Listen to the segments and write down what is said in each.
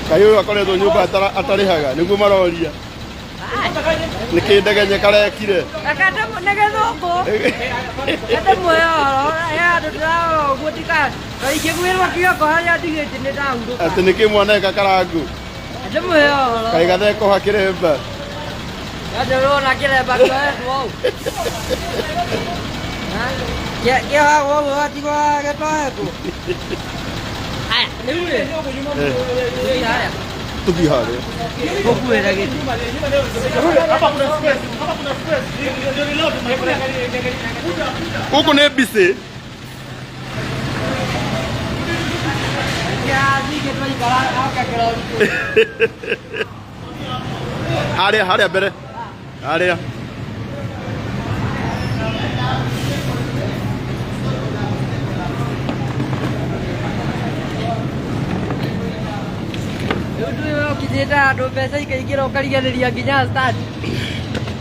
Kayo akoretwo nyumba atarihaga niguo maroria nikindegenya karekire akata negethuku ate moyo ya ndira gutika kaike gwirwa kioko haria ndigite ni ndahuruka ati nikimwoneka karangu ate moyo kai gatheko hakiremba ndorona kiremba kwao ya wao atigwa getoeku aya niure haya tuthi haria gokuera giti hapa kuna space ndio reload huko ni busy ya dike tu ikara aka kirori haria mbere haria ukijeta ndo pesa ikaingira ukariganĩria nginya start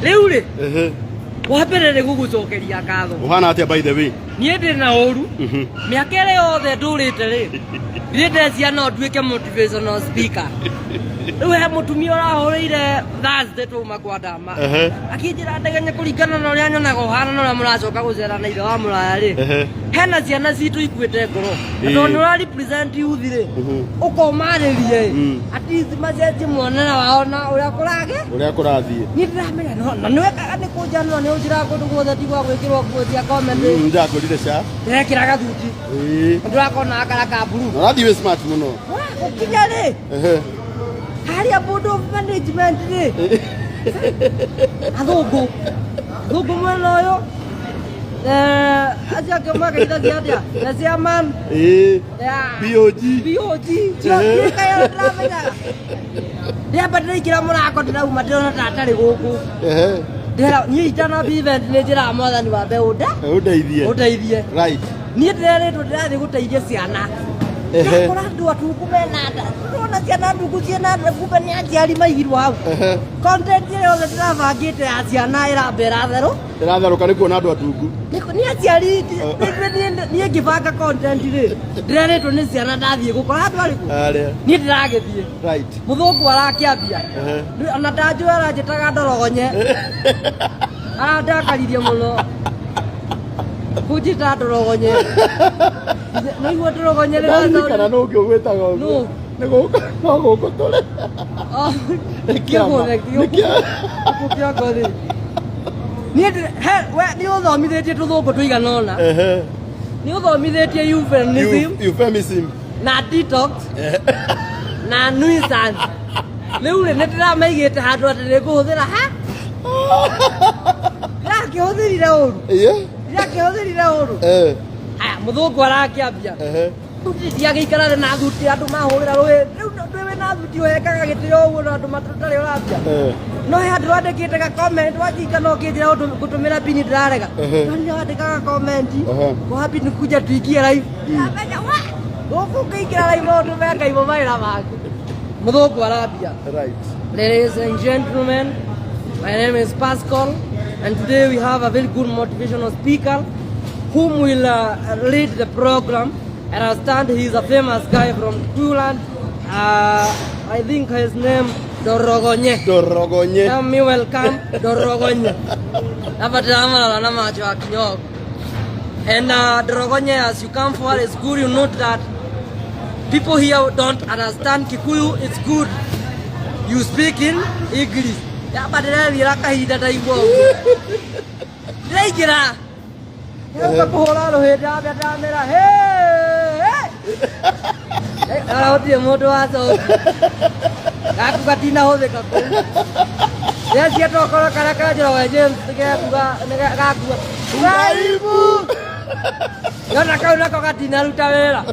rĩu rĩ wambere nĩ gũgũcokeria ngatho uhana atia by the way niĩ ndĩ na ũru mĩaka ĩrĩa yothe ndũrĩte rĩ ndirĩ ndecia no nduĩke motivational speaker rĩu he mũtumia ũrahũrĩire Thursday tũma kwa ndama akĩnjĩra ndegenye kũringana na ũrĩa nyonaga ũhana na ũrĩa mũracoka gũcera na ithe wa mũraya rĩ hena ciana citũ ikuĩte ngoro na tondũ nĩ ũra represent youth rĩ ũkomarĩrie at least macenjie muonera wao na ũrĩa kũrathiĩ niĩ ndĩramenya na nĩwekaga nĩ kũnjanũra nĩ ũnjĩraga kũndũ guothe tigwa gwĩkĩrwo nguo cia comment ndakũrire ca ndĩrekĩra gathuti ndĩrakona akara ka blue ũrathiĩ wĩ smart mũno ũkinya rĩ haria board of management rĩ athũngũ mwena ũyũ acia kĩoma geithagia atĩa the chairman BOG kaya ndĩramenyaga ndĩamba ndĩraingĩra mũrango ndĩrauma ndĩrona ta atarĩ gũkũ niĩ itanambia event nĩ njĩraga mwathani wa mbe ũndeithie niĩ ndĩrerĩtwo ndĩrathiĩ gũteithia ciana ndakora andũ atungu mena nda ndona ciana ndungu ciena nda kumbe nĩ aciari maigirwo hau content ĩrĩa yothe ndĩrabangĩte ya ciana ĩratherũka nĩ kuona andũ atungu nĩ aciari niĩ ngĩbanga content rĩ ndĩrerĩtwo nĩ ciana ndathiĩ gũkora andũ arĩkũ niĩ ndĩragĩthiĩ mũthũngũ arakĩambia ona ndanjũĩ aranjĩtaga ndorogonye arandakaririe mũno kujita ndorogonye nĩguo ndorogonye kana no ũngĩ ũgwĩtaga ũguo no gũkũ tũrĩ kĩongo nĩ ũthomithĩtie tũthũngũ tũigana ũna nĩ ũthomithĩtie euphemism na detox na nuisance rĩu rĩ nĩ ndĩramaigĩte handũ atĩ nĩ ngũhũthĩra ndĩrakĩhũthĩrire ũru aya mũthũngũ arakĩambia ndiagĩikara na thuti andũ mahũrĩra rũĩ rĩu ndwĩ na thuti ũhekaga gĩtĩo ũguo na andũ matarĩ ũrambia no he andũ wandĩkĩte ga comment wajika no kĩnjĩra gũtũmĩra pini ndĩrarega nĩ wandĩkaga comment kwa happy ni kuja tuingie live gũkũ ngĩingĩra live no ndũme ngaimwo mawĩra maku mũthũngũ arambia ladies and gentlemen, my name is Pascal and today we have a very good motivational speaker whom will lead the program. And I stand, he's a famous guy from Tuland. I think his name Dorogonye. Tell me welcome, Dorogonye. And Dorogonye, as you come forward, it's good you note that people here don't understand Kikuyu. It's good you speak in English. But Ahora moto aso. Aku katina hode kaku. Ya siapa kalau karakter jauh aja, kita buka negara kaku. Ibu. Ya nak kau katina lu tawela.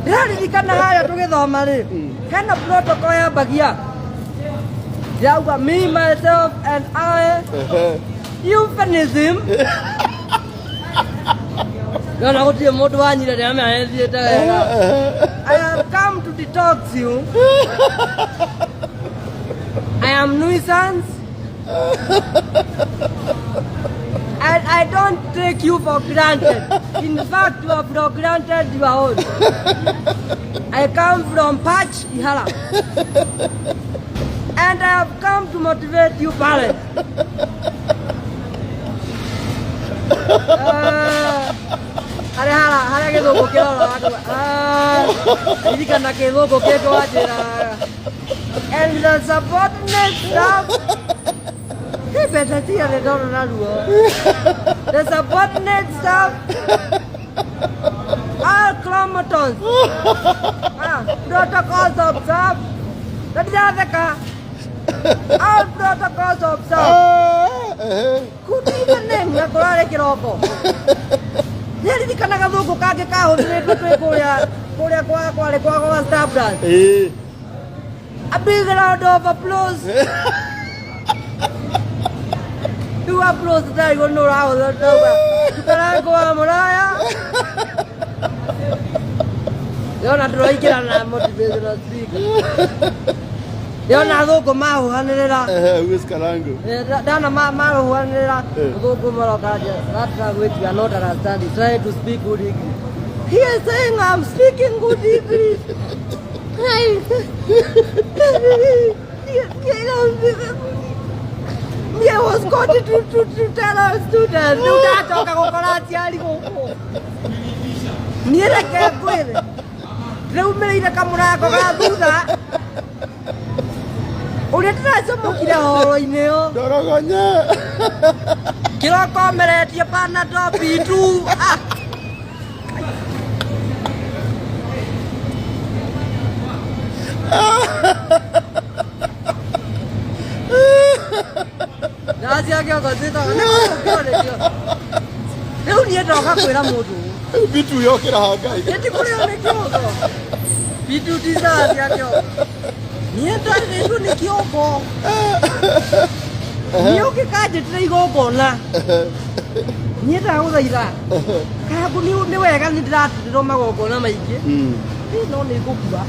Dia di kana haya tu kita amari. Kana protokol ya bagia. Ya uga me myself and I. Euphemism. No, I have come to detox you. I am nuisance. And I don't take you for granted. In fact, you are for granted your own. I come from Patch, Ihala. And I have come to motivate you parents. Hari ke logo kira lah aku. Ini kan nak ke logo kira aja lah. And the subordinate staff. Hey, better see ada orang lalu. The subordinate staff. All chromatons. Protocols of staff. Tadi ada kah? All protocols of staff. Kudu kan nak keluar lagi rokok. Jadi di kana ka logo ka ke ka ho ne to Korea kwa staff dan. A big round of applause. Tu applause dari gono ra ho to ba. Kana ko amoraya. Yo na droi kira na motivational speaker. Yo na logo ma ho hanela. Wis kalango. Dana ma ho hanela. Logo ma ka ja. That's which you are not understanding. Try to speak good English. He is saying I'm speaking good English. I was going to tell our students. You can't talk about Mira que puede. Reúne kamu nak kau duda. Udah terasa mau kira orang ini yo. Dorongannya. Kira kau melihat dia panah dopi itu. Nasi agak kau tu tak. Kau ni. Reúne dah kau kira mudu. Bitu yo kira harga. Jadi kau yang ni kau tu. Bitu di sana dia kau. Ni tak itu ni kau kau. Ni oke kaje teri kau kau lah. Ni tak aku lagi lah. Kau aku ni kan ni dah di rumah kau nama iki. Ni non ni kau buat.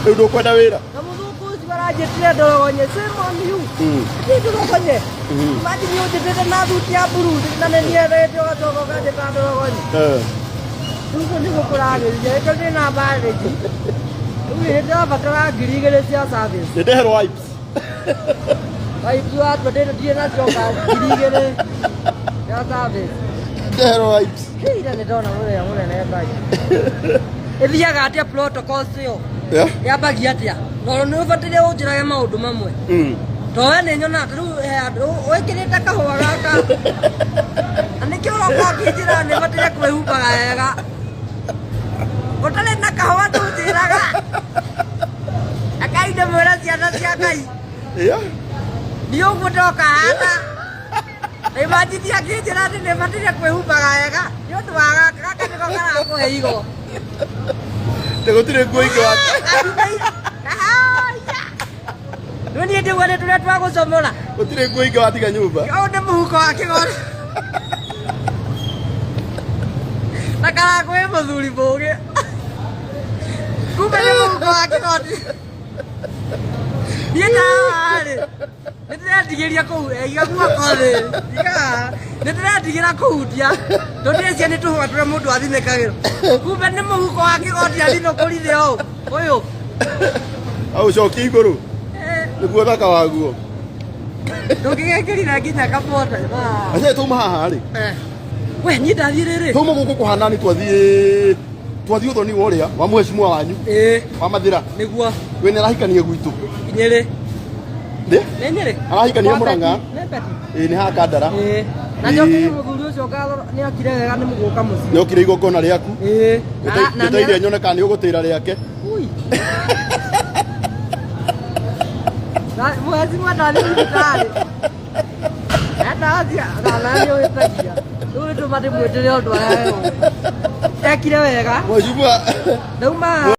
Udah kau dah vera. Kamu tu kau sekarang aja dia dorongnya semua ni. Ni tu dorongnya. Mati ni udah dia nak tu tiap buru. Nana ni ada dia kau kaje tak dorongnya. Tu kau ni kau kurang aja. Kau ni nak balik. Tu ni dia bakal giri giri siapa habis. Dia hero vibes. Baik buat betul dia nak coba giri giri siapa habis. Dia hero vibes. Hei dah ni dorong mulai ni baik. Dia kat dia protokol tu. Ya. Ya bagi dia. Kalau nu betul dia ujung yang mau duma mu. Doa ni jona tu oi kini tak kau orang ka. Ane kau orang kau kira ni betul dia kau hupa gaya ka. Betul ni nak kau tu kira ka. Akai dah mula siapa kai. Iya. Dia betul ka. Mati dia kira ni betul dia kau hupa gaya ka. Dia tu orang kakak kau kan aku hei ko. Tengok tu dia gue ikut. Lu ni dia ada tulis aku semua lah. Kau tu dia gue ikut hati kan nyoba. Kau dah muka kau. Nak kalau aku yang mazuri boge. Kau dah muka kau. Dia dah. Itu dah dikira aku. Aku kau le. Dia dah dikira aku dia. Dia sini tu aku mau dua hari mereka. Kau dah muka kau dia di nokoli dia. Oyo. Aku shoki guru. Gua tak kawan gua. Dong kiri lagi nak kapot. Asal tu mahal ni. Weh ni dah dire. Tu mau kau hana ni tuazi tu ni wale ya. Wamu heshimua wanyu. Mama dira. Ni gua. Wewe ni lahika ni guitu. Nyere. De? Nyere. Lahika ni muranga. Ni haka dara. Na joki muguru coka ni akire wega ni muguka muci. Ni okire igokona riaku. Na Gutaire nyoneka ni ugutira riake. Ui. Na mwezi mwadali mtali. Ada dia, ada leo itakia. Tu tu mati mweteleo tu ayo. Akire wega. Mwajibwa. Dauma.